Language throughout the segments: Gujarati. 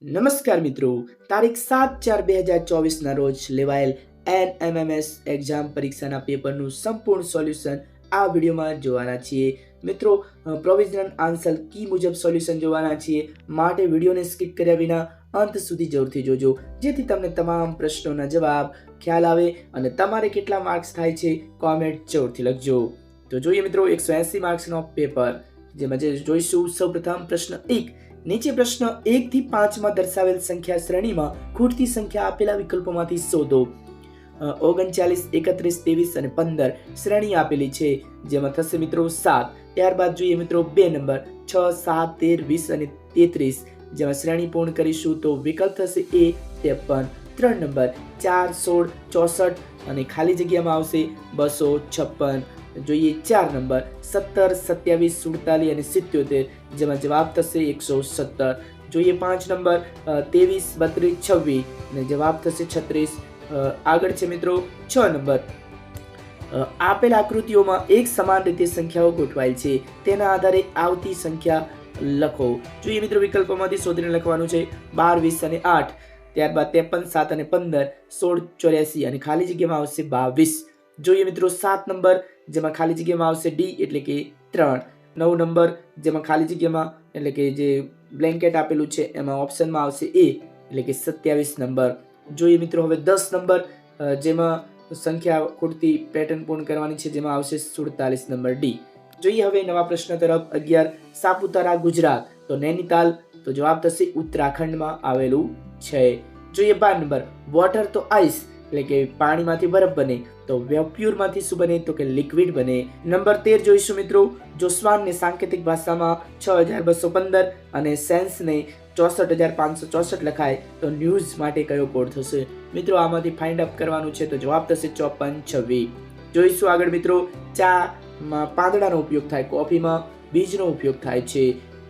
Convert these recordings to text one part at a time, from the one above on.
નમસ્કાર મિત્રો, તારીખ 7/4/2024ના રોજ લેવાયેલ NMMS એક્ઝામ પરીક્ષાના પેપરનું સંપૂર્ણ સોલ્યુશન આ વિડીયોમાં જોવાના છીએ. મિત્રો, પ્રોવિઝનલ આન્સર કી મુજબ સોલ્યુશન જોવાના છીએ, માટે વિડીયોને સ્કીપ કર્યા વિના અંત સુધી જરૂરથી જોજો, જેથી તમને તમામ પ્રશ્નોના જવાબ ખ્યાલ આવે અને તમારે કેટલા માર્ક્સ થાય છે કોમેન્ટ જરૂરથી લખજો. તો જોઈએ મિત્રો 180 માર્ક્સનો પેપર, જેમાં જોઈશું સૌપ્રથમ પ્રશ્ન 1. નીચે પ્રશ્ન 1 થી 5 માં દર્શાવેલ સંખ્યા શ્રેણીમાં ખૂટતી સંખ્યા આપેલા વિકલ્પોમાંથી શોધો. 39, 31, 23 અને 15 શ્રેણી આપેલી છે, જેમાં થશે મિત્રો 7. ત્યારબાદ જોઈએ મિત્રો 2 નંબર 6, 7, 13, 20 અને 33, જેમાં શ્રેણી પૂર્ણ કરીશું તો વિકલ્પ થશે A 53. 3 નંબર 4, 16, 64 અને ખાલી જગ્યામાં આવશે 256. જોઈએ 4 નંબર 17, 27, 47 અને 77, જેમાં જવાબ થશે 117. જોઈએ 5 નંબર 23, 32, 26 અને જવાબ થશે 36. આગળ છે મિત્રો 6 નંબર. આપેલ આકૃતિઓમાં એક સમાન રીતે સંખ્યાઓ ગોઠવાયેલ છે, તેના આધારે આવતી સંખ્યા લખો. જોઈએ મિત્રો વિકલ્પોમાંથી શોધીને લખવાનું છે 12, 20 અને 8. ત્યારબાદ 53, 7 અને 15, 16, 84 અને ખાલી જગ્યામાં આવશે 22. જોઈએ મિત્રો 7 નંબર, જેમાં ખાલી જગ્યામાં આવશે D એટલે કે 3. 9 નંબર, જેમાં ખાલી જગ્યામાં એટલે કે જે બ્લેન્કેટ આપેલું છે એમાં ઓપ્શનમાં આવશે A એટલે કે 27 નંબર. જોઈએ મિત્રો હવે 10 નંબર, જેમાં સંખ્યા ખૂટતી પેટર્ન પૂર્ણ કરવાની છે, જેમાં આવશે 47 નંબર D. જોઈએ હવે નવા પ્રશ્ન તરફ. 11 સાપુતારા ગુજરાત તો નૈનીતાલ તો જવાબ થશે ઉત્તરાખંડમાં આવેલું છે. જોઈએ 12 નંબર વોટર તો આઈસ એટલે કે પાણીમાંથી બરફ બને, તો વેપ્યુરમાંથી શું બને તો કે લિક્વિડ બને. નંબર 13 જોઈશું મિત્રો જોસ્વાનને સાંકેતિક ભાષામાં 6215 અને સેન્સને 64564 લખાય તો ન્યૂઝ માટે કયો કોડ થશે? મિત્રો આમાંથી ફાઇન્ડ અપ કરવાનું છે, તો જવાબ થશે 5426. જોઈશું આગળ મિત્રો ચામાં પાંદડાનો ઉપયોગ થાય, કોફીમાં બીજનો ઉપયોગ થાય છે.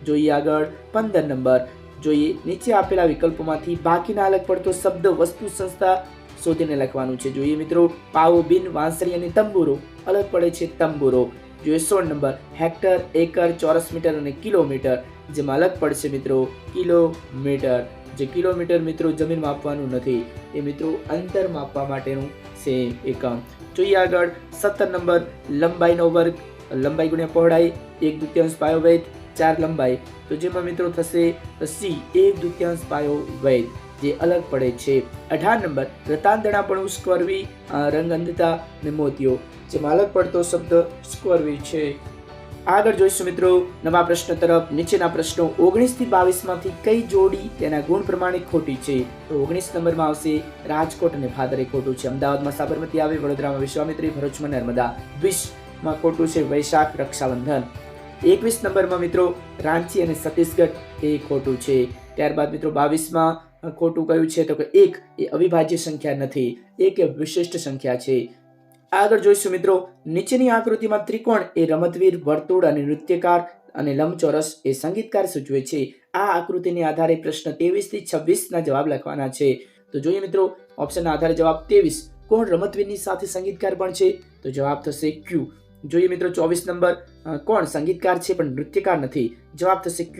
જોઈએ આગળ 15 નંબર. જોઈએ નીચે આપેલા વિકલ્પોમાંથી બાકીના અલગ પડતો શબ્દ વસ્તુ સંસ્થા શોધીને લખવાનું છે. જોઈએ મિત્રો પાવો, બિન, વાંસળી અને તંબુરો અલગ પડે છે તંબુરો. જોઈએ 16 નંબર હેક્ટર, એકર, ચોરસ મીટર અને કિલોમીટર, જેમાં અલગ પડશે મિત્રો કિલોમીટર. જે કિલોમીટર મિત્રો જમીન માપવાનું નથી, એ મિત્રો અંતર માપવા માટેનું છે એકમ. જોઈએ આગળ 17 નંબર લંબાઈનો વર્ગ, લંબાઈ ગુણ્યા પહોળાઈ, 1/2 પાયો વેધ 4 લંબાઈ, તો જેમાં મિત્રો થશે C 1/2 પાયો વેધ, જે અલગ પડે છે. 18 નંબર રતાંતણાપણું, સ્ક્વરવી, રંગઅંધતા અને મોતિયો, જેમાં અલગ પડતો શબ્દ સ્ક્વરવી છે. આગળ જોઈશું મિત્રો નવા પ્રશ્ન તરફ. નીચેના પ્રશ્નો 19 થી 22 માંથી કઈ જોડી તેના ગુણ પ્રમાણે ખોટી છે? તો 19 નંબરમાં આવશે રાજકોટ અને ભાદરે ખોટું છે. અમદાવાદમાં સાબરમતી આવે, વડોદરામાં વિશ્વામિત્રી, ભરૂચમાં નર્મદા. 20માં ખોટું છે વૈશાખ, રક્ષાબંધન. 21 નંબરમાં મિત્રો રાંચી અને છત્તીસગઢ એ ખોટું છે. ત્યારબાદ મિત્રો 22માં ખોટું કયું છે તો કે 1 એ અવિભાજ્ય સંખ્યા નથી, 1 એ વિશિષ્ટ સંખ્યા છે. આગળ જોઈશું મિત્રો નીચેની આકૃતિમાં ત્રિકોણ એ રમતવીર, વર્તુળ અને નૃત્યકાર અને લંબચોરસ એ સંગીતકાર સૂચવે છે. આ આકૃતિને આધારે પ્રશ્ન 23 થી 26 ના જવાબ લખવાના છે. તો જોઈએ મિત્રો ઓપ્શનના આધારે જવાબ 23 કોણ રમતવીરની સાથે સંગીતકાર પણ છે? તો જવાબ થશે Q. જોઈએ મિત્રો 24 નંબર કોણ સંગીતકાર છે પણ નૃત્યકાર નથી? જવાબ થશે Q.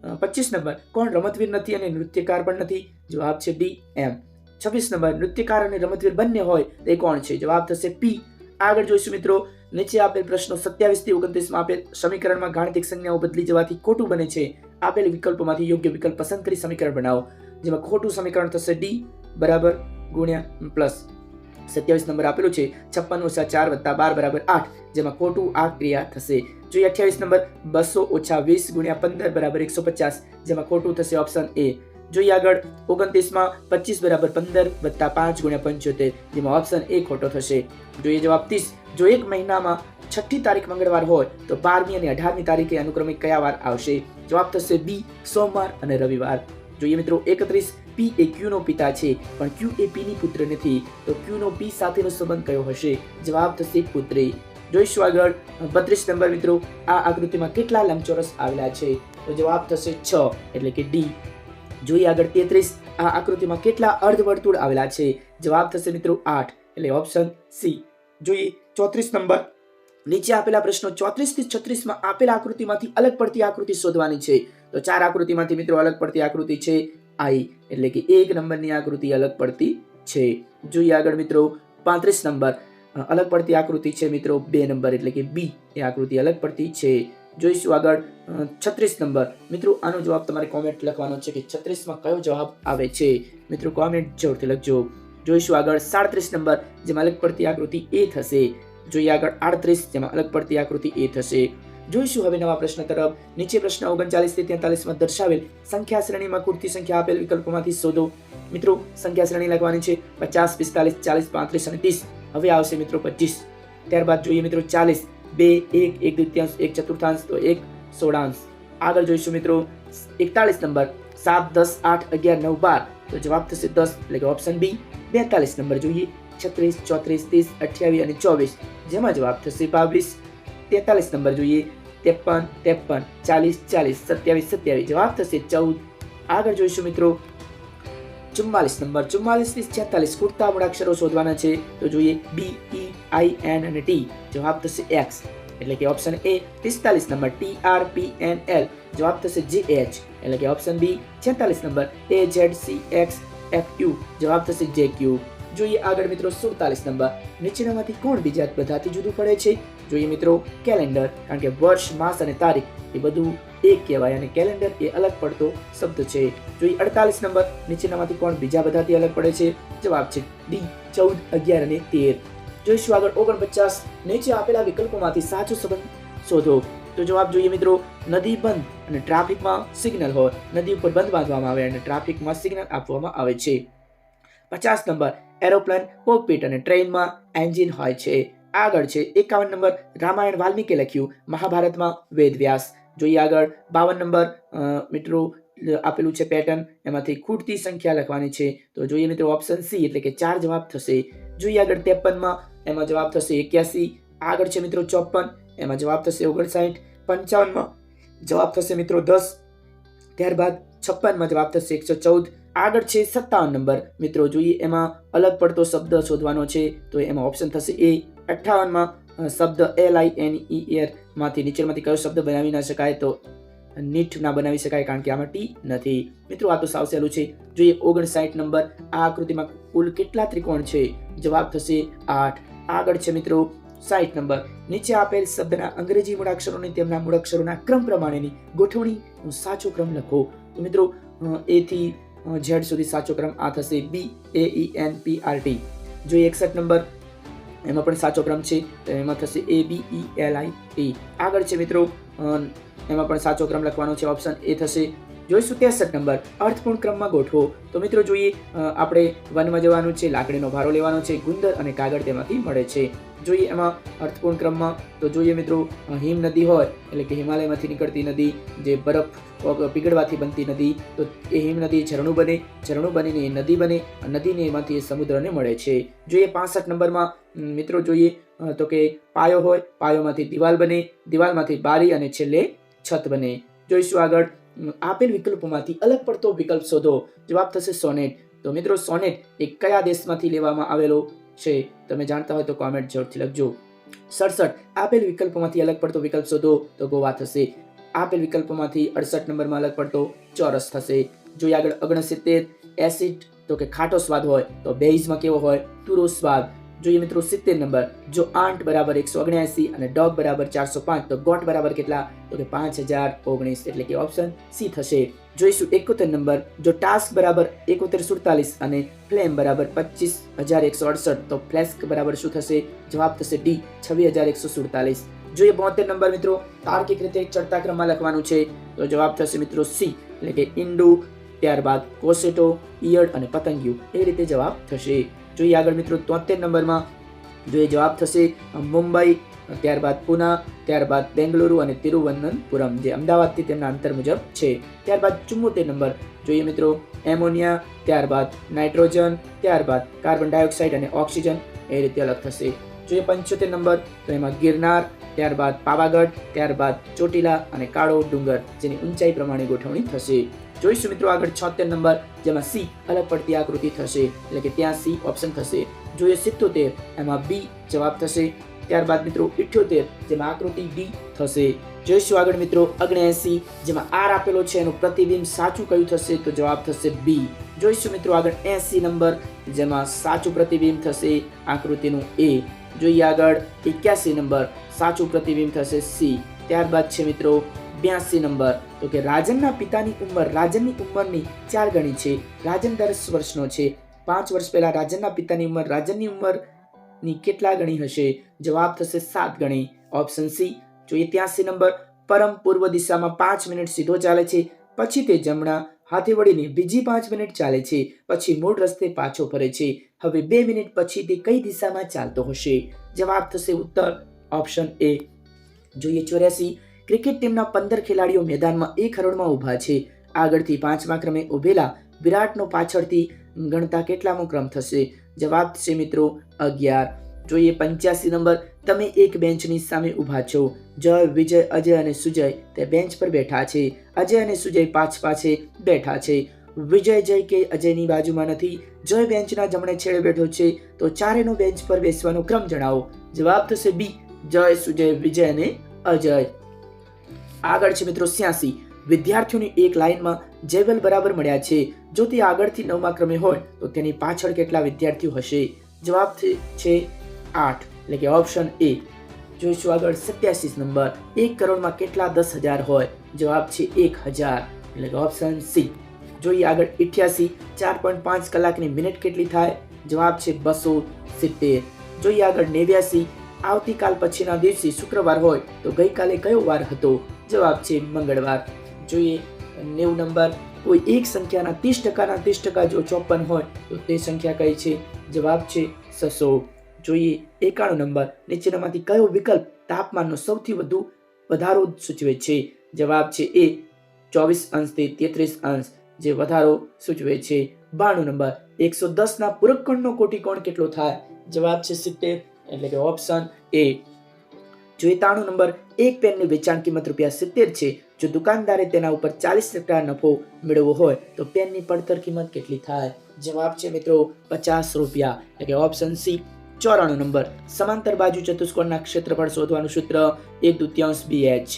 25 નંબર કોણ રમતવીર નથી અને નૃત્યકાર પણ નથી? જવાબ છે D M. 26 નંબર નૃત્યકાર અને રમતવીર બંને હોય તે કોણ છે? જવાબ થશે P. આગળ જોઈશું મિત્રો નીચે આપેલ પ્રશ્નો 27 થી 29 માં આપેલ સમીકરણમાં ગાણિતિક સંજ્ઞાઓ બદલી જવાથી ખોટું બને છે. આપેલ વિકલ્પોમાંથી યોગ્ય વિકલ્પ પસંદ કરી સમીકરણ બનાવો. જેમાં ખોટું સમીકરણ થશે D બરાબર ગુણ્યા પ્લસ 27 નંબર આપેલું છે 56 - 4 + 12 = 8, જેમાં ખોટું આ ક્રિયા થશે. જોઈએ 28 નંબર 200 - 20 × 15 = 150, જેમાં ખોટું થશે ઓપ્શન A. જોઈએ આગળ 29માં 25 = 15 + 5 × 75, જેમાં ઓપ્શન A ખોટો થશે. જોઈએ જવાબ 30. જો એક મહિનામાં 6ઠ્ઠી તારીખ મંગળવાર હોય તો 12મી અને 18મી તારીખે અનુક્રમે કયા વાર આવશે? જવાબ થશે B સોમવાર અને રવિવાર. જોઈએ મિત્રો 31 P એ Q નો પિતા છે પણ Q એ P ની પુત્ર નથી, તો Q નો P સાથેનો સંબંધ કયો હશે? જવાબ થશે પુત્રી. જોઈશું આગળ 32 નંબર મિત્રો આ આકૃતિમાં કેટલા લંબચોરસ આવેલા છે? તો જવાબ થશે 6 એટલે કે D. જોઈએ આગળ 33 આ આકૃતિમાં કેટલા અર્ધવર્તુળ આવેલા છે? જવાબ થશે મિત્રો 8 એટલે ઓપ્શન C. જોઈએ 34 નંબર નીચે આપેલા પ્રશ્નો 34 થી 36 માં આપેલા આકૃતિમાંથી અલગ પડતી આકૃતિ શોધવાની છે. તો 4 આકૃતિમાંથી મિત્રો અલગ પડતી આકૃતિ છે આઈ એટલે કે 1 નંબરની આકૃતિ અલગ પડતી છે. જોઈએ આગળ મિત્રો 35 નંબર અલગ પડતી આકૃતિ છે મિત્રો 2 નંબર એટલે કે બી એ આકૃતિ અલગ પડતી છે. જોઈશું આગળ 36 નંબર. મિત્રો આનો જવાબ તમારે કોમેન્ટ લખવાનો છે કે 36 માં કયો જવાબ આવે છે. મિત્રો કોમેન્ટ જરૂરથી લખજો. જોઈશું આગળ 37 નંબર જેમાં અલગ પડતી આકૃતિ એ થશે. જોઈએ આગળ 38 જેમાં અલગ પડતી આકૃતિ એ થશે. જોઈશું હવે નવા પ્રશ્ન તરફ. નીચે પ્રશ્ન 39 થી 43 માં દર્શાવેલ સંખ્યા શ્રેણીમાં ખૂટતી સંખ્યા આપેલ વિકલ્પોમાંથી શોધો. મિત્રો સંખ્યા શ્રેણી લખવાની છે 50, 45, 40, 35 અને 30. હવે આવશે મિત્રો 25. ત્યારબાદ જોઈએ મિત્રો 40, 2, 1, 1 દ્વિતીયાંશ, 1 ચતુર્થાંશ તો 1 સોળાંશ. આગળ જોઈશું મિત્રો 41 નંબર 7, 10, 8, 11, 9, 12 તો જવાબ થશે 10 એટલે કે ઓપ્શન બી. 42 નંબર જોઈએ 36, 34, 30, 28 અને 24 જેમાં જવાબ થશે 22. 43 નંબર જોઈએ 53, 53, 40, 40, 27, 27 જવાબ થશે 14. આગળ જોઈશું મિત્રો 44 નંબર 44 થી 46 ખૂટતા મૂળાક્ષરો શોધવાના છે. તો જોઈએ બી, ઈ, આઈ, એન અને ટી જવાબ થશે એક્સ એટલે કે option A. 45 number T, R, P, N, L જવાબ થશે જે, એચ એટલે કે option B. 46 number A, Z, C, X, F, U જવાબ થશે જે, ક્યુ. જોઈએ આગળ મિત્રો 47 નંબર નીચેનામાંથી કોણ બીજા બધાથી જુદું પડે છે. જોઈએ મિત્રો કેલેન્ડર, કારણ કે વર્ષ, માસ અને તારીખ એ બધું એક કહેવાય અને કેલેન્ડર એ અલગ પડતો શબ્દ છે. જોઈએ 48 નંબર નીચેનામાંથી કોણ બીજા બધાથી અલગ પડે છે. જવાબ છે ડી 14, 11 અને 13. જોઈશું આગળ 49 નીચે આપેલા વિકલ્પોમાંથી સાચો સંબંધ શોધો. તો જવાબ જોઈએ મિત્રો નદી બંધ અને ટ્રાફિકમાં સિગ્નલ હોય. નદી ઉપર બંધ બાંધવામાં આવે અને ટ્રાફિકમાં સિગ્નલ આપવામાં આવે છે. 50 નંબર એરોપ્લેન, કોકપીટ અને ટ્રેનમાં એન્જિન હોય છે. આગળ છે 51 નંબર રામાયણ વાલ્મીકે લખ્યું, મહાભારતમાં વેદવ્યાસ. જોઈએ આગળ 52 નંબર મિત્રો આપેલું છે પેટર્ન, એમાંથી ખૂટતી સંખ્યા લખવાની છે. તો જોઈએ મિત્રો ઓપ્શન સી એટલે કે 4 જવાબ થશે. જોઈએ આગળ 53 માં એમાં જવાબ થશે 81. આગળ છે મિત્રો 54 એમાં જવાબ થશે 59. 55 માં જવાબ થશે મિત્રો 10. ત્યારબાદ 56 માં જવાબ થશે 114. આગળ છે 57 નંબર મિત્રો જોઈએ એમાં અલગ પડતો શબ્દ શોધવાનો છે. તો એમાં ઓપ્શન થશે એ. 58 માં શબ્દ LINER માંથી નીચેમાંથી કયો શબ્દ બનાવી ના શકાય. તો નીટ ના બનાવી શકાય કારણ કે આમાં ટી નથી. મિત્રો આ તો સાવ સહેલું છે. જોઈએ 59 નંબર આ આકૃતિમાં કુલ કેટલા ત્રિકોણ છે. જવાબ થશે 8. આગળ છે મિત્રો 60 નંબર નીચે આપેલ શબ્દના અંગ્રેજી મૂળાક્ષરોને તેમના મૂળાક્ષરોના ક્રમ પ્રમાણેની ગોઠવણીનો સાચો ક્રમ લખો. તો મિત્રો એ થી ઝેડ સુધી સાચો ક્રમ આ થશે બી, AENPRT. જોઈએ 61 નંબર એમાં પણ સાચો ક્રમ છે તો એમાં થશે ABELIT. આગળ છે મિત્રો એમાં પણ સાચો ક્રમ લખવાનો છે, ઓપ્શન એ થશે. જોઈશું 63 નંબર અર્થપૂર્ણ ક્રમમાં ગોઠવો. તો મિત્રો જોઈએ આપણે વનમાં જવાનું છે, લાકડીનો ભારો લેવાનો છે, ગુંદર અને કાગળ તેમાંથી મળે છે. જોઈએ એમાં અર્થપૂર્ણ ક્રમમાં તો જોઈએ મિત્રો હિમ નદી હોય એટલે કે હિમાલયમાંથી નીકળતી નદી, જે બરફ પીગળવાથી બનતી નદી, તો એ હિમ નદી ઝરણું બને, ઝરણું બનીને એ નદી બને, નદીને એમાંથી સમુદ્રને મળે છે. જોઈએ 65 નંબરમાં મિત્રો જોઈએ તો કે પાયો હોય, પાયોમાંથી દિવાલ બને, દિવાલમાંથી બારી અને છેલ્લે છત બને. જોઈશું આગળ આપેલ વિકલ્પોમાંથી અલગ પડતો વિકલ્પ શોધો. જવાબ થશે સોનેટ. તો મિત્રો સોનેટ એ કયા દેશમાંથી લેવામાં આવેલો છે તમે જાણતા હોય તો કોમેન્ટ જરૂરથી લખજો. 67 આપેલ વિકલ્પોમાંથી અલગ પડતો વિકલ્પ શોધો. તો ગોવા થશે. આપેલ વિકલ્પોમાંથી 68 નંબરમાં અલગ પડતો ચોરસ થશે. જોઈએ આગળ 69 એસિડ તો કે ખાટો સ્વાદ હોય તો બેઝમાં કેવો હોય, તુરો સ્વાદ. જોઈએ મિત્રો 70 નંબર જો આંટ બરાબર 179 અને ડોગ બરાબર 405 તો ગોટ બરાબર કેટલા, તો કે 5019 એટલે કે ઓપ્શન સી થશે. જોઈશું 71 નંબર જો ટાસ્ક બરાબર 7147 અને ફ્લેમ બરાબર 25168 તો ફ્લેસ્ક બરાબર શું થશે. જવાબ થશે ડી 26147. જોઈએ 72 નંબર મિત્રો તાર્કિક રીતે ચડતા ક્રમમાં લખવાનું છે. તો જવાબ થશે મિત્રો સી એટલે કે ઈંડુ, ત્યારબાદ કોસેટો, ઈયળ અને પતંગિયું, એ રીતે જવાબ થશે. જોઈએ આગળ મિત્રો 73 નંબરમાં જોઈએ જવાબ થશે મુંબઈ, ત્યારબાદ પુના, ત્યારબાદ બેંગલુરુ અને તિરુવનંતપુરમ, જે અમદાવાદથી તેમના અંતર મુજબ છે. ત્યારબાદ 74 નંબર જોઈએ મિત્રો એમોનિયા, ત્યારબાદ નાઇટ્રોજન, ત્યારબાદ કાર્બન ડાયોક્સાઇડ અને ઓક્સિજન, એ રીતે અલગ થશે. જોઈએ 75 નંબર તો એમાં ગિરનાર, ત્યારબાદ પાવાગઢ, ત્યારબાદ ચોટીલા અને કાળો ડુંગર, જેની ઊંચાઈ પ્રમાણે ગોઠવણી થશે. જોઈશું મિત્રો આગળ 76 નંબર જેમાં સી અલગ પડતી આકૃતિ થશે એટલે કે ત્યાં સી ઓપ્શન થશે. જોઈએ 77 એમાં બી જવાબ થશે. ત્યારબાદ મિત્રો 78 જેમાં આકૃતિ ડી થશે. જોઈશું આગળ મિત્રો 79 જેમાં આર આપેલો છે એનું પ્રતિબિંબ સાચું કયું થશે તો જવાબ થશે બી. જોઈશું મિત્રો આગળ 80 નંબર જેમાં સાચું પ્રતિબિંબ થશે આકૃતિનું એ. જોઈએ આગળ 81 નંબર સાચું પ્રતિબિંબ થશે સી. ત્યારબાદ છે મિત્રો 82 નંબર તો કે રાજનના પિતાની ઉંમર રાજનની ઉંમરની 4 ગણી છે. રાજન 10 વર્ષનો છે. 5 વર્ષ પહેલા રાજનના પિતાની ઉંમર રાજનની ઉંમરની કેટલા ગણી હશે? જવાબ થશે 7 ગણી. Option C. જોઈએ 83 નંબર પરમ પૂર્વ દિશામાં 5 મિનિટ સીધો ચાલે છે, પછી તે જમણા હાથે વળીને બીજી 5 મિનિટ ચાલે છે, પછી મૂળ રસ્તે પાછો ફરે છે. હવે 2 મિનિટ પછી તે કઈ દિશામાં ચાલતો હશે? જવાબ થશે ઉત્તર ઓપ્શન એ. જોઈએ 84 ક્રિકેટ ટીમના 15 ખેલાડીઓ મેદાનમાં એક હરોળમાં ઊભા છે. આગળથી 5મા ક્રમે ઊભેલા વિરાટનો પાછળથી ગણતા કેટલામો ક્રમ થશે? જવાબ છે મિત્રો 11. જોઈએ 85 નંબર તમે એક બેન્ચની સામે ઊભા છો. જય, વિજય, અજય અને સુજય તે બેન્ચ પર બેઠા છે. અજય અને સુજય પાછે બેઠા છે. વિજય જય કે અજયની બાજુમાં નથી. જય બેન્ચના જમણે છેડે બેઠો છે. તો ચારેનો બેન્ચ પર બેસવાનો ક્રમ જણાવો. જવાબ થશે બી. જય, સુજય, વિજય અને અજય. આગળ છે મિત્રો 86 વિદ્યાર્થીઓની એક લાઈનમાં જેવલ બરાબર મળ્યા છે. જો તે આગળથી 9મા ક્રમે હોય તો તેની પાછળ કેટલા વિદ્યાર્થીઓ હશે? જવાબ છે 8 એટલે કે ઓપ્શન એ. જોઈશું આગળ 87 નંબર 1 કરોડમાં કેટલા 10,000 હોય? જવાબ છે 1,000 એટલે કે ઓપ્શન સી. જોઈએ આગળ 88 4.5 કલાકની મિનિટ કેટલી થાય? જવાબ છે 270. જોઈએ આગળ 89 આવતીકાલ પછીના દિવસે શુક્રવાર હોય તો ગઈકાલે કયો વાર હતો? જવાબ છે મંગળવાર. જોઈએ 90 નંબર કોઈ એક સંખ્યાના 30%ના 30% જો 54 હોય તો તે સંખ્યા કઈ છે? જવાબ છે 600. જોઈએ 91 નંબર નીચેનામાંથી કયો વિકલ્પ તાપમાનનો સૌથી વધુ વધારો સૂચવે છે? જવાબ છે એ 24 અંશથી 33 અંશ જે વધારો સૂચવે છે. 92 નંબર 110 ના પૂરકકોણનો કોટિકોણ કેટલો થાય? જવાબ છે 70 એટલે કે ઓપ્શન એ. જોઈએ 93 નંબર એક પેનની વેચાણ કિંમત ₹70 છે. જો દુકાનદારે તેના ઉપર 40% નફો મેળવવો હોય તો પેનની પડતર કિંમત કેટલી થાય? જવાબ છે મિત્રો ₹50 એટલે કે ઓપ્શન સી. 94 નંબર સમાંતર બાજુ ચતુષ્કોણના ક્ષેત્રફળ શોધવાનું સૂત્ર 1/2 BH.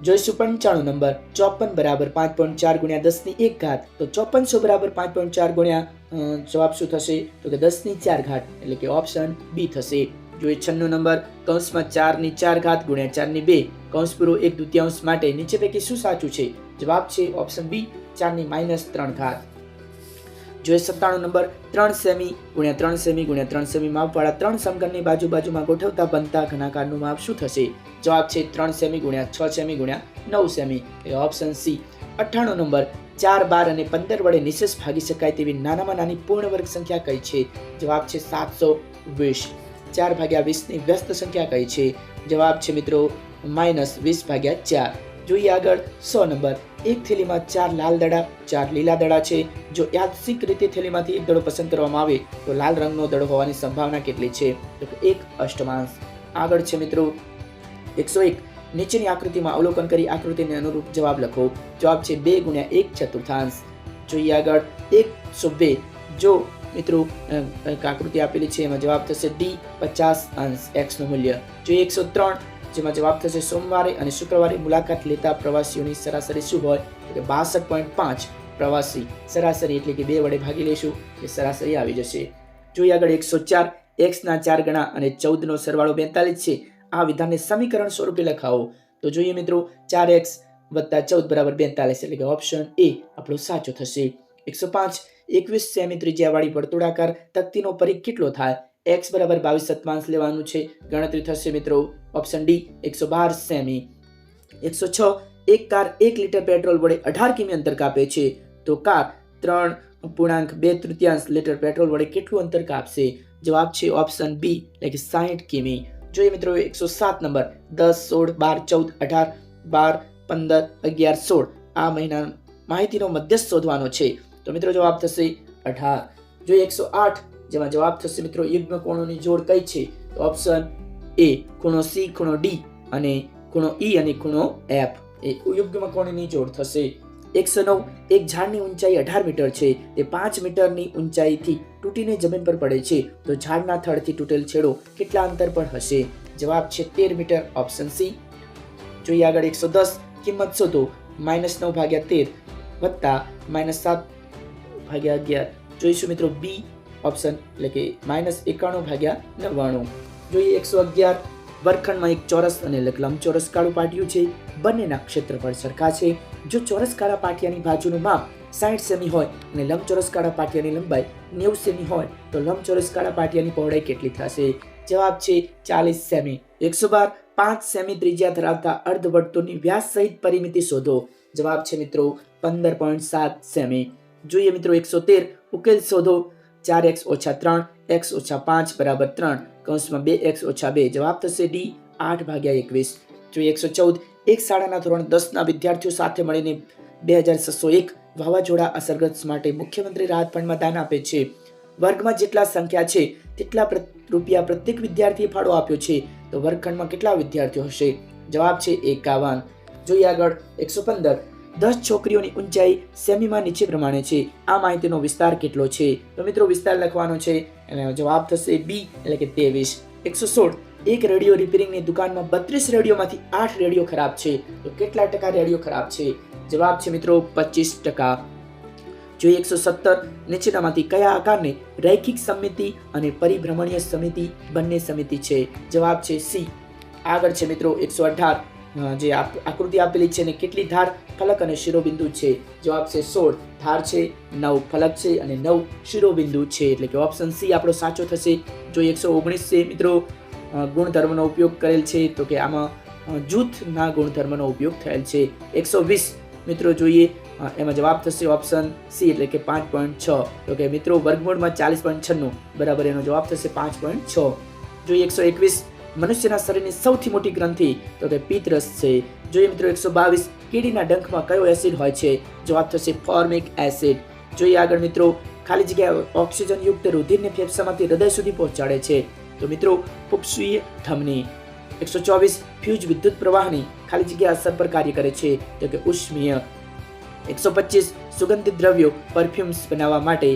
જોઈશું 95 નંબર 54 બરાબર 5.4 ગુણ્યા 10 ની 1 ઘાત તો 5400 બરાબર 5.4 ગુણ્યા જવાબ શું થશે? તો કે 10 ની 4 ઘાત એટલે કે ઓપ્શન બી થશે. જોઈએ 96 નંબર કૌંસમાં 4 ની 4 ઘાત ગુણ્યા 4 ની 2 કૌંસ પૂરો 1/2 માટે નીચે પૈકી શું સાચું છે? જવાબ છે ઓપ્શન બી 4 ની -3 ઘાત. જોઈએ 97 નંબર 3 સેમી ગુણ્યા 3 સેમી ગુણ્યા 3 સેમી માપવાળા 3 સમઘનની બાજુમાં ગોઠવતા બનતા ઘનાકારનું માપ શું થશે? જવાબ છે 3 સેમી ગુણ્યા 6 સેમી ગુણ્યા 9 સેમી એ ઓપ્શન સી. 98 નંબર 4, 12 અને 15 વડે નિશેષ ભાગી શકાય તેવી નાનામાં નાની પૂર્ણ વર્ગ સંખ્યા કઈ છે? જવાબ છે 720. 4 ભાગ્યા 20 ની વ્યસ્ત સંખ્યા કઈ છે? જવાબ છે મિત્રો -20/4. જોઈએ આગળ 100 નંબર એક થેલીમાં 4 લાલ દડા 4 લીલા દડા છે. જો યાદચ્છિક રીતે થેલીમાંથી એક દડો પસંદ કરવામાં આવે તો લાલ રંગનો દડો હોવાની સંભાવના કેટલી છે? તો 1/8. આગળ છે મિત્રો 101 નીચેની આકૃતિમાં અવલોકન કરી આકૃતિને અનુરૂપ જવાબ લખો. જવાબ છે 2 ગુણ્યા 1/4. જોઈએ આગળ 102 જો મિત્રો આકૃતિ આપેલી છે એમાં જવાબ થશે ડી 50 અંશ x નું મૂલ્ય. જોઈએ 103 જેમાં જવાબ થશે સોમવારે અને શુક્રવારે મુલાકાત લેતા પ્રવાસીઓની સરાસરી શું હોય? તો કે 62.5 પ્રવાસી સરાસરી એટલે કે 2 વડે ભાગી લેશું એ સરાસરી આવી જશે. જોઈએ આગળ 104 x ના 4 ગણા અને 14 નો સરવાળો 42 છે. આ વિધાનને સમીકરણ સ્વરૂપે લખાવો. તો જોઈએ મિત્રો 4x + 14 બરાબર 42 એટલે કે ઓપ્શન એ આપણો સાચો થશે. 105 21 સેમી ત્રિજ્યાવાળી વર્તુળાકાર તકતીનો પરિઘ કેટલો થાય? x બરાબર 22/7 લેવાનું છે. ગણતરી થશે મિત્રો ઓપ્શન ડી 112 સેમી. 106 એક કાર 1 લીટર પેટ્રોલ વડે 18 કિમી અંતર કાપે છે તો કાર 3.2 લીટર પેટ્રોલ વડે કેટલું અંતર કાપશે? જવાબ છે ઓપ્શન બી એટલે કે 60 કિમી. જોઈએ મિત્રો 107 નંબર 10, 16, 12, 14, 18, 12, 15, 11, 16 આ મહિના માહિતીનો મધ્યસ્થ શોધવાનો છે. તો મિત્રો જવાબ થશે 18. જોઈએ 108 જેમાં જવાબ થશે મિત્રો યુગ્મ કોણોની જોડ કઈ છે? તો ઓપ્શન એ ખૂણો સી, ખૂણો ડી અને ખૂણો ઈ અને ખૂણો એફ એ યુગ્મ કોણની જોડ થશે. 109 એક ઝાડની ઊંચાઈ 18 મીટર છે. તે 5 મીટરની ઊંચાઈથી તૂટીને જમીન પર પડે છે તો ઝાડના થડથી તૂટેલ છેડો કેટલા અંતર પર હશે? જવાબ છે 13 મીટર, ઓપ્શન સી. જોઈએ આગળ 110 કિંમત શોધો. -9 ભાગ્યા 13 વત્તા -7 ભાગ્યા 11. જોઈશું મિત્રો બી ઓપ્શન, એટલે કે -91 ભાગ્યા 99. જોઈએ 111 વર્ગખંડમાં એક ચોરસ અને લંબચોરસ કાળું પાટિયું છે. બંનેના ક્ષેત્રફળ સરખા છે. જો ચોરસ કાળા પાટિયાની બાજુનું માપ 60 સેમી હોય અને લંબચોરસ કાળા પાટિયાની લંબાઈ 90 સેમી હોય તો લંબચોરસ કાળા પાટિયાની પહોળાઈ કેટલી થશે? જવાબ છે 40 સેમી. 112 5 સેમી ત્રિજ્યા ધરાવતા અર્ધવર્તુળની વ્યાસ સહિત પરિમિતિ શોધો. જવાબ છે મિત્રો 15.7 સેમી. જોઈએ મિત્રો 113 ઉકેલ શોધો. 4x - 3 x - 5 = 3 કૌંસમાં 2x - 2. જવાબ થશે ડી 8 ભાગ્યા 21. જોઈએ 114 એક શાળાના ધોરણ 10 ના વિદ્યાર્થીઓ સાથે મળીને 2601 વાવાઝોડા અસરગ્રસ્ત માટે મુખ્યમંત્રી રાહત ફંડમાં દાન આપે છે. વર્ગમાં જેટલા સંખ્યા છે તેટલા રૂપિયા પ્રત્યેક વિદ્યાર્થીએ ફાળો આપ્યો છે તો વર્ગખંડમાં કેટલા વિદ્યાર્થીઓ હશે? જવાબ છે 51. જોઈએ આગળ 115 10 છોકરીઓની ઊંચાઈ સેમીમાં નીચે પ્રમાણે છે. આ માહિતીનો વિસ્તાર કેટલો છે? તો મિત્રો વિસ્તાર લખવાનો છે અને જવાબ થશે બી, એટલે કે 23. 116 એક રેડિયો રિપેરિંગની દુકાનમાં 32 રેડિયોમાંથી 8 રેડિયો ખરાબ છે તો કેટલા ટકા રેડિયો ખરાબ છે? જવાબ છે મિત્રો 25%. જોઈએ 117 નીચેનામાંથી કયા આકારને રૈખિક સમિતિ અને પરિભ્રમણીય સમિતિ બંને સમિતિ છે? જવાબ છે સી. આગળ છે મિત્રો 118 જે આકૃતિ આપેલી છે ને કેટલી ધાર, ફલક અને શિરોબિંદુ છે? જવાબ છે 16 ધાર છે, 9 ફલક છે અને 9 શિરોબિંદુ છે, એટલે કે ઓપ્શન સી આપણો સાચો થશે. જો 119 છે મિત્રો ગુણધર્મનો ઉપયોગ કરેલ છે તો કે આમાં જૂથના ગુણધર્મનો ઉપયોગ થયેલ છે. 120 મિત્રો જોઈએ એમાં જવાબ થશે ઓપ્શન સી, એટલે કે 5.6. તો કે મિત્રો વર્ગમૂળમાં 40.96 બરાબર એનો જવાબ થશે 5.6. જોઈએ 121 મનુષ્યના શરીરની સૌથી મોટી ગ્રંથિ તો કે પિત્તરસ છે. જોઈએ મિત્રો 122 કીડીના ડંખમાં કયો એસિડ હોય છે? જવાબ થશે ફોર્મિક એસિડ. જોઈએ આગળ મિત્રો ખાલી જગ્યા ઓક્સિજન યુક્ત રુધિરને ફેફસામાંથી હૃદય સુધી પહોંચાડે છે તો મિત્રો પુપ્સુય ધમની. 124 ફ્યુઝ વિદ્યુત પ્રવાહની ખાલી જગ્યા અસર પર કાર્ય કરે છે તો કે ઉષ્મીય. 125 સુગંધિત દ્રવ્યો પરફ્યુમ્સ બનાવવા માટે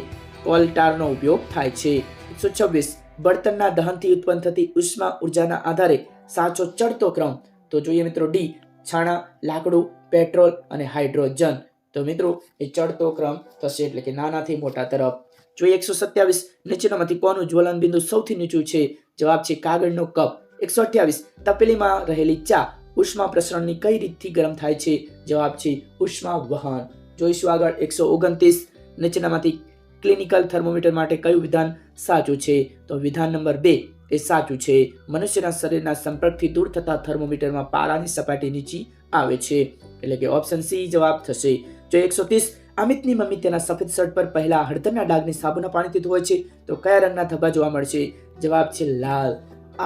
કોલટારનો ઉપયોગ થાય છે. 126 બળતણના દહનથી ઉત્પન્ન થતી ઉષ્મા ઉર્જાના આધારે સાચો ચડતો ક્રમ તો જોઈએ મિત્રો ડી છાણા, લાકડું, પેટ્રોલ અને હાઇડ્રોજન. તો મિત્રો એ ચડતો ક્રમ થશે, એટલે કે નાનાથી મોટા તરફ. જોઈએ 127 નીચેનામાંથી કોનું જ્વલન બિંદુ સૌથી નીચું છે? જવાબ છે કાગળનો કપ. 128 તપેલીમાં રહેલી ચા ઉષ્મા પ્રસરણની કઈ રીતથી ગરમ થાય છે? જવાબ છે ઉષ્મા વહન. જોઈશું આગળ 129 નીચેનામાંથી ક્લિનિકલ થર્મોમીટર માટે કયું વિધાન સાચું છે? તો વિધાન નંબર 2 એ સાચું છે. મનુષ્યના શરીરના સંપર્કથી દૂર થતા થર્મોમીટરમાં પારાની સપાટી નીચી આવે છે, એટલે કે ઓપ્શન સી જવાબ થશે. જો 130 અમિતની મમ્મી તેના સફેદ શર્ટ પર પહેલા હળદરના ડાઘને સાબુના પાણીથી ધોય છે તો કયા રંગના ધબ્બા જોવા મળશે? જવાબ છે લાલ.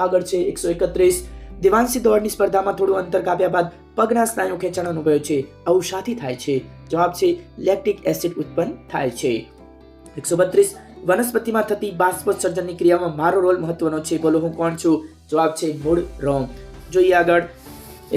આગળ છે 131 દેવાંશી દોડની સ્પર્ધામાં થોડું અંતર કાપ્યા બાદ પગના સ્નાયુ ખેંચાણ અનુભવે છે, આવું શાથી થાય છે? જવાબ છે લેક્ટિક એસિડ ઉત્પન્ન થાય છે. 132 વનસ્પતિમાં થતી બાષ્પોત્સર્જનની ક્રિયામાં મારો રોલ મહત્વનો છે, બોલો હું કોણ છું? જવાબ છે મૂળ રોમ. જોઈએ આગળ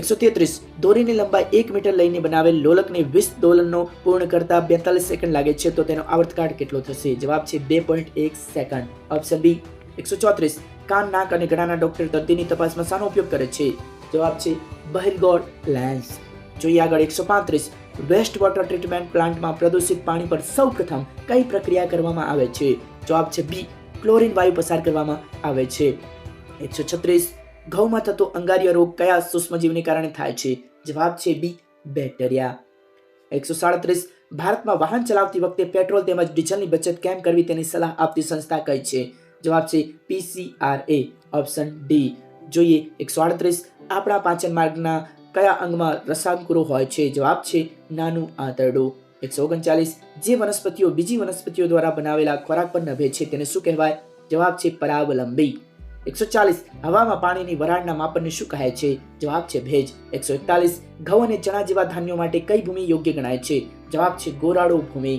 133 દોરીની લંબાઈ 1 મીટર લઈને બનાવેલ લોલકને 20 દોલનનો પૂર્ણ કરતા 42 સેકન્ડ લાગે છે તો તેનો આવર્તકાળ કેટલો થશે? જવાબ છે 2.1 સેકન્ડ. Option B. 134 કાન, નાક અને ગળાના ડોક્ટર દર્દીની તપાસમાં શાનો ઉપયોગ કરે છે? જવાબ છે બહિર્ગોળ લેન્સ. જોઈએ આગળ 135 વેસ્ટ વોટર ટ્રીટમેન્ટ પ્લાન્ટમાં પ્રદૂષિત પાણી પર સૌપ્રથમ કઈ પ્રક્રિયા કરવામાં આવે છે? જવાબ છે બી. ક્લોરીન વાયુ પસાર કરવામાં આવે છે. 136 ઘઉંમાં થતો અંગારિયો રોગ કયા સૂક્ષ્મજીવને કારણે થાય છે? જવાબ છે બી. બેક્ટેરિયા. 137 ભારતમાં વાહન ચલાવતી વખતે પેટ્રોલ તેમજ ડીઝલની બચત કેમ કરવી તેની સલાહ આપતી સંસ્થા કઈ છે? જવાબ છે PCRA. Option D. જોઈએ 138 આપણા પાચન માર્ગના કયા અંગમાં રસાંકુરો હોય છે? જવાબ છે નાનું આંતરડું. 139 જે વનસ્પતિઓ બીજી વનસ્પતિઓ દ્વારા બનાવેલા ખોરાક પર નભે છે તેને શું કહેવાય? જવાબ છે પરાવલંબી. 140 હવામાં પાણીની વરાળના માપનને શું કહે છે? જવાબ છે ભેજ. 141 ઘઉં અને ચણા જેવા ધાન્યો માટે કઈ ભૂમિ યોગ્ય ગણાય છે? જવાબ છે ગોરાડો ભૂમિ.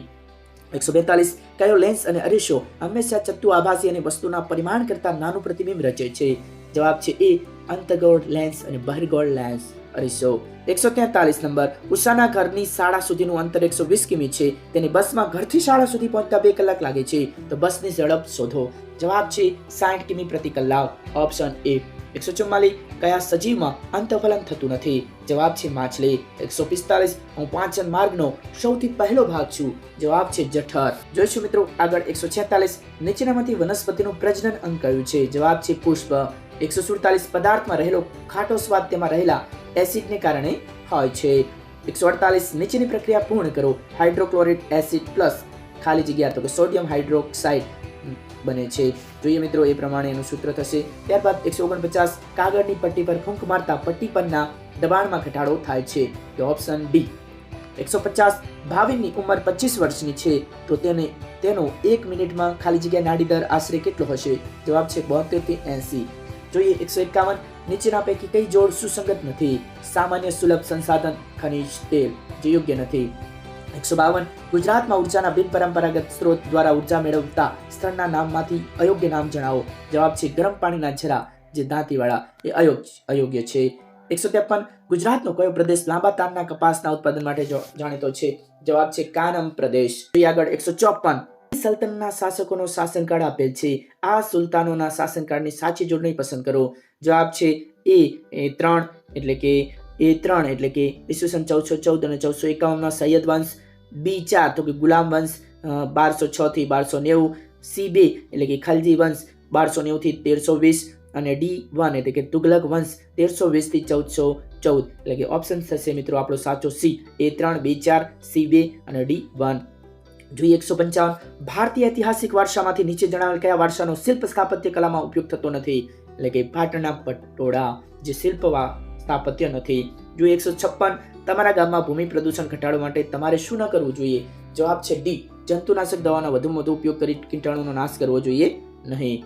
142 કયો લેન્સ અને અરીસો હંમેશા ચત્તુ આભાસી અને વસ્તુના પરિમાણ કરતા નાનું પ્રતિબિંબ રચે છે? જવાબ છે એ અંતર્ગોળ લેન્સ અને બહિર્ગોળ લેન્સ અરીસો. 143 નંબર ઉષાના ઘરની શાળા સુધીનું અંતર 120 કિમી છે, તેની બસમાં ઘરથી શાળા સુધી પહોંચતા 2 કલાક લાગે છે તો બસની ઝડપ શોધો. જવાબ છે 60 કિમી પ્રતિ કલાક. Option A. 144 કયા સજીવમાં અંતઃફલન થતું નથી? જવાબ છે માછલી. 145 હું પાચન માર્ગનો સૌથી પહેલો ભાગ છું. જવાબ છે જઠર. જોઈશું મિત્રો આગળ 146 નીચેનામાંથી વનસ્પતિનું પ્રજનન અંગ કયું છે? જવાબ છે પુષ્પ. 147 પદાર્થમાં રહેલો ખાટો સ્વાદ તેમાં રહેલા એસિડને કારણે હોય છે. 148 નીચેની પ્રક્રિયા પૂર્ણ કરો. હાઇડ્રોક્લોરિક એસિડ પ્લસ ખાલી જગ્યા તો કે સોડિયમ હાઇડ્રોક્સાઇડ બને છે. જોઈએ મિત્રો એ પ્રમાણે એનું સૂત્ર થશે. ત્યારબાદ 149 કાગળની પટ્ટી પર ફૂંક મારતા પટ્ટી પરના દબાણમાં ઘટાડો થાય છે. તો ઓપ્શન ડી. 150 ભાવિનની ઉંમર 25 વર્ષની છે તો તેનો 1 મિનિટમાં ખાલી જગ્યા નાડી દર આશરે કેટલો હશે? જવાબ છે 72 થી 80. જોઈએ 151 નીચેના પૈકી કઈ જોડ સુસંગત નથી? સામાન્ય સુલભ સંસાધન ખનિજ તેલ, જે યોગ્ય નથી. 152 ગુજરાતમાં ઉર્જાના બિનપરંપરાગત સ્ત્રોત દ્વારા ઉર્જા મેળવતા સ્થળના નામમાંથી અયોગ્ય નામ જણાવો. જવાબ છે ગરમ પાણીના ઝરા, જે દાંતીવાળા, એ અયોગ્ય છે. 153 ગુજરાતનો કયો પ્રદેશ લાંબા તારના કપાસના ઉત્પાદન માટે જાણીતો છે? જવાબ છે કાનમ પ્રદેશ. આગળ 154 સલ્તનતના શાસકોનો શાસનકાળ આપેલ છે. આ સુલતાનોના શાસનકાળની સાચી જોડણી પસંદ કરો. જવાબ છે A3 એટલે કે ઈસવીસન 1414 અને 1451 સૈયદ વંશ. B4 તો કે ગુલામ વંશ 1206 થી 1290. C2 એટલે કે ખલજી વંશ 1290 થી 1320 અને D1 એટલે કે તુગલક વંશ 1320 થી 1414. એટલે કે ઓપ્શન થશે મિત્રો આપણો સાચો C. A3, B4, C2 અને D1. જોઈએ 155 ભારતીય ઐતિહાસિક વારસામાંથી નીચે જણાવેલ કયા વારસાનો શિલ્પ સ્થાપત્ય કલામાં ઉપયોગ થતો નથી? એટલે કે પાટણના પટોળા, જે શિલ્પ સ્થાપત્ય નથી. જોઈએ 156 તમારા ગામમાં ભૂમિ પ્રદૂષણ ઘટાડવા માટે તમારે શું ન કરવું જોઈએ? જવાબ છે ડી. જંતુનાશક દવાનો વધુમાં વધુ ઉપયોગ કરી કીટાણુનો નાશ કરવો જોઈએ નહીં.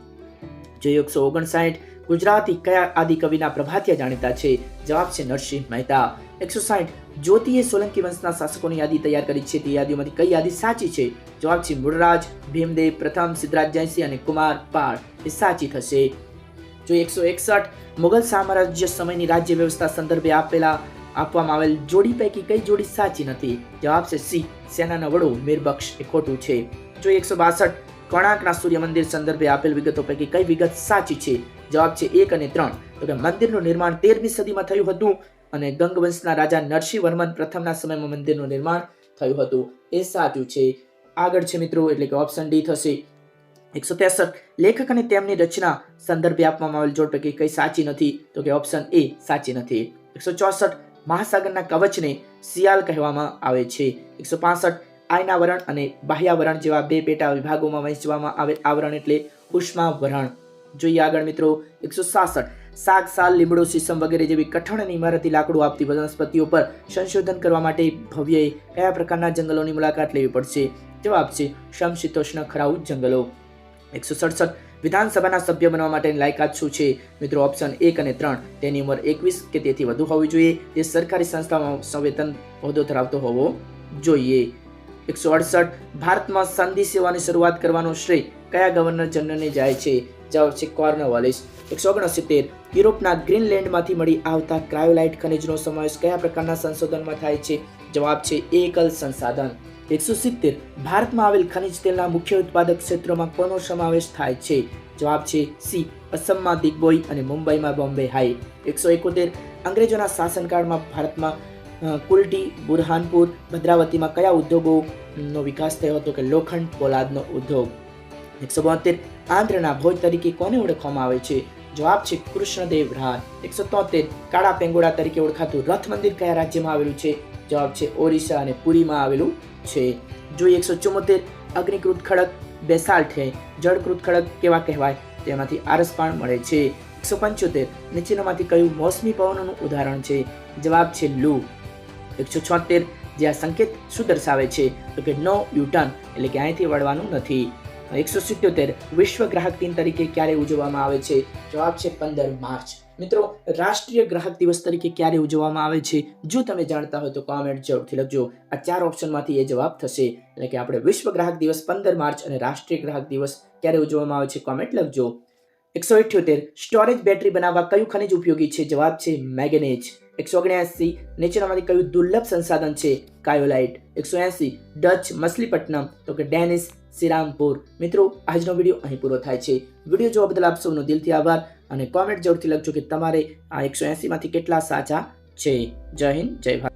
જોઈએ 159 ગુજરાતી કયા આદિકવિના પ્રભાતિયા જાણીતા છે? જવાબ છે નરસિંહ મહેતા. 160 જ્યોતિએ સોલંકી વંશના શાસકોની યાદી તૈયાર કરી છે. તે યાદીમાંથી કઈ યાદી સાચી છે? જવાબ છે મૂળરાજ, ભીમદેવ પ્રથમ, સિદ્ધરાજ જયસિંહ અને કુમાર પાળ, એ સાચી થશે. જો 161 મુગલ સામ્રાજ્ય સમયની રાજ્ય વ્યવસ્થા સંદર્ભે આપવામાં આવેલ જોડી પૈકી કઈ જોડી સાચી નથી? જવાબ છે સી. સેનાના વડો મીરબક્ષ, એ ખોટું છે. જો 162 કોણાર્કના સૂર્ય મંદિર સંદર્ભે આપેલ વિગતો પૈકી કઈ વિગત સાચી છે? જવાબ છે 1 અને 3. તો કે મંદિરનું નિર્માણ 13મી સદીમાં થયું હતું અને ગંગવંશના રાજા નરસિંહ વર્મન પ્રથમના સમયમાં મંદિરનું નિર્માણ થયું હતું, એ સાચું છે. આગળ છે મિત્રો એટલે કે ઓપ્શન ડી થશે. 163 લેખક અને તેમની રચના સંદર્ભે આપવામાં આવેલ જોડ પૈકી કઈ સાચી નથી? તો કે ઓપ્શન એ સાચી નથી. 164 મહાસાગરના કવચને શિયાલ કહેવામાં આવે છે. 165 આયનાવરણ અને બાહ્યાવરણ જેવા બે પેટા વિભાગોમાં વહેંચવામાં આવેલ આવરણ એટલે ઉષ્માવરણ. જોઈએ આગળ મિત્રો 166 શાક, સાલ, લીમડો, સીસમ વગેરે જેવી કઠણ અને ઇમારતી લાકડું આપતી વનસ્પતિઓ પર સંશોધન કરવા માટે ભવ્યએ કયા પ્રકારના જંગલોની મુલાકાત લેવી પડશે? જવાબ છે સમશીતોષ્ણ ખરાઉ જંગલો. 167 વિધાનસભાના સભ્ય બનવા માટેની લાયકાત શું છે? મિત્રો ઓપ્શન 1 અને 3. તેની ઉંમર 21 કે તેથી વધુ હોવી જોઈએ. તે સરકારી સંસ્થામાં સંવેતન હોદ્દો ધરાવતો હોવો જોઈએ. 168 ભારતમાં સંધિ સેવાની શરૂઆત કરવાનો શ્રેય કયા ગવર્નર જનરલને જાય છે? જવાબ છે કોર્નવાલિસ. 169 યુરોપના ગ્રીનલેન્ડમાંથી મળી આવતા ક્રાયોલાઇટ ખનિજનો સમાવેશ કયા પ્રકારના સંશોધનમાં થાય છે? જવાબ છે એકલ સંસાધન. 170 ભારતમાં આવેલ ખનિજ તેલના મુખ્ય ઉત્પાદક ક્ષેત્રોમાં કોનો સમાવેશ થાય છે? જવાબ છે સી. અસમમાં દિગ્બોય અને મુંબઈમાં બોમ્બે હાઈ. 171 અંગ્રેજોના શાસનકાળમાં ભારતમાં કુલટી, બુરહાનપુર, ભદ્રાવતીમાં કયા ઉદ્યોગોનો વિકાસ થયો હતો? કે લોખંડ પોલાદનો ઉદ્યોગ. 172 આંધ્રના ભોજ તરીકે કોને ઓળખવામાં આવે છે? જવાબ છે કૃષ્ણદેવ રાય. 173 કાળા પેંગોડા તરીકે ઓળખાતું રથ મંદિર કયા રાજ્યમાં આવેલું છે? જવાબ છે ઓરિસ્સા અને પુરીમાં આવેલું છે. જોઈએ 174 અગ્નિકૃત ખડક બેસાલ્ટ છે. જળકૃત ખડક કેવા કહેવાય? તેમાંથી આરસપાણ મળે છે. 175 નીચેનામાંથી કયું મોસમી પવનનું ઉદાહરણ છે? જવાબ છે લૂ. 176 જે આ સંકેત શું દર્શાવે છે? તો કે નો યુટર્ન, એટલે કે અહીંથી વળવાનું નથી. 177 વિશ્વ ગ્રાહક દિન તરીકે ક્યારે ઉજવવામાં આવે છે? જવાબ છે 15 માર્ચ. મિત્રો રાષ્ટ્રીય ગ્રાહક દિવસ તરીકે ક્યારે ઉજવવામાં આવે છે? જો તમે જાણતા હોય તો કોમેન્ટ જરૂરથી લખજો. આ 4 ઓપ્શનમાંથી એ જવાબ થશે. એટલે કે આપણે વિશ્વ ગ્રાહક દિવસ 15 માર્ચ અને રાષ્ટ્રીય ગ્રાહક દિવસ ક્યારે ઉજવવામાં આવે છે? કોમેન્ટ લખજો. 178 સ્ટોરેજ બેટરી બનાવવા કયું ખનિજ ઉપયોગી છે? જવાબ છે મેંગેનીઝ. 179 નીચેનામાંથી કયું દુર્લભ સંસાધન છે? કાયોલાઇટ. 180 ડચ મછલીપટ્ટનમ, તો કે ડેનિશ શ્રીરામપુર. મિત્રો આજનો વિડીયો અહીં પૂરો થાય છે. વિડીયો જોવા બદલ આપ સૌનો દિલથી આભાર. અને કોમેન્ટ જરૂરથી લખજો કે તમારે આ 180 માંથી કેટલા સાચા છે. જય હિન્દ, જય ભારત.